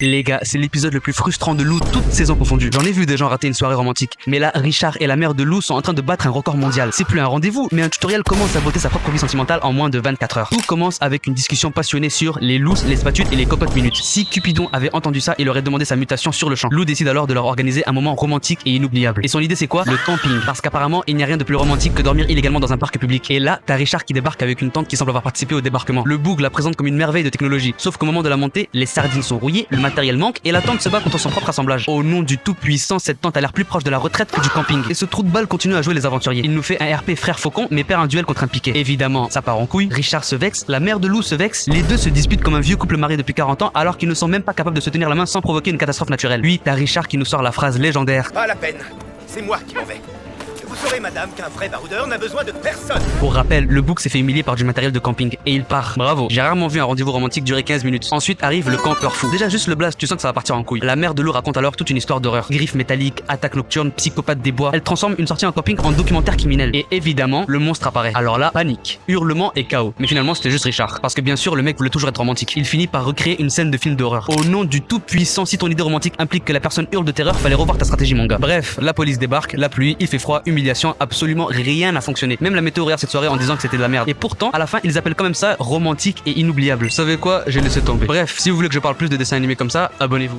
Les gars, c'est l'épisode le plus frustrant de Lou, toutes saisons confondues. J'en ai vu des gens rater une soirée romantique. Mais là, Richard et la mère de Lou sont en train de battre un record mondial. C'est plus un rendez-vous, mais un tutoriel comment saboter sa propre vie sentimentale en moins de 24 heures. Tout commence avec une discussion passionnée sur les looses, les spatules et les cocottes minutes. Si Cupidon avait entendu ça, il aurait demandé sa mutation sur le champ. Lou décide alors de leur organiser un moment romantique et inoubliable. Et son idée c'est quoi? Le camping. Parce qu'apparemment, il n'y a rien de plus romantique que dormir illégalement dans un parc public. Et là, t'as Richard qui débarque avec une tante qui semble avoir participé au débarquement. Le boug la présente comme une merveille de technologie. Sauf qu'au moment de la montée, les sardines sont rouillées, le matériel manque et la tante se bat contre son propre assemblage. Au nom du tout-puissant, cette tante a l'air plus proche de la retraite que du camping. Et ce trou de balle continue à jouer les aventuriers. Il nous fait un RP frère faucon, mais perd un duel contre un piquet. Évidemment, ça part en couille. Richard se vexe, la mère de Lou se vexe. Les deux se disputent comme un vieux couple marié depuis 40 ans, alors qu'ils ne sont même pas capables de se tenir la main sans provoquer une catastrophe naturelle. Puis, t'as Richard qui nous sort la phrase légendaire. Pas la peine, c'est moi qui m'en vais. Vous saurez, madame, qu'un vrai baroudeur n'a besoin de personne. Pour rappel, le bouc s'est fait humilier par du matériel de camping et il part. Bravo. J'ai rarement vu un rendez-vous romantique durer 15 minutes. Ensuite arrive le campeur fou. Déjà juste le blast, tu sens que ça va partir en couille. La mère de Lou raconte alors toute une histoire d'horreur. Griffes métalliques, attaques nocturnes, psychopathe des bois. Elle transforme une sortie en camping en documentaire criminel. Et évidemment, le monstre apparaît. Alors là, panique, hurlement et chaos. Mais finalement, c'était juste Richard. Parce que bien sûr, le mec voulait toujours être romantique. Il finit par recréer une scène de film d'horreur. Au nom du tout puissant, si ton idée romantique implique que la personne hurle de terreur, fallait revoir ta stratégie, mon gars. Bref, la police débarque, la pluie, il fait froid, humiliation, absolument rien n'a fonctionné. Même la météo regarde cette soirée en disant que c'était de la merde. Et pourtant, à la fin, ils appellent quand même ça romantique et inoubliable. Vous savez quoi? J'ai laissé tomber. Bref, si vous voulez que je parle plus de dessins animés comme ça, abonnez-vous.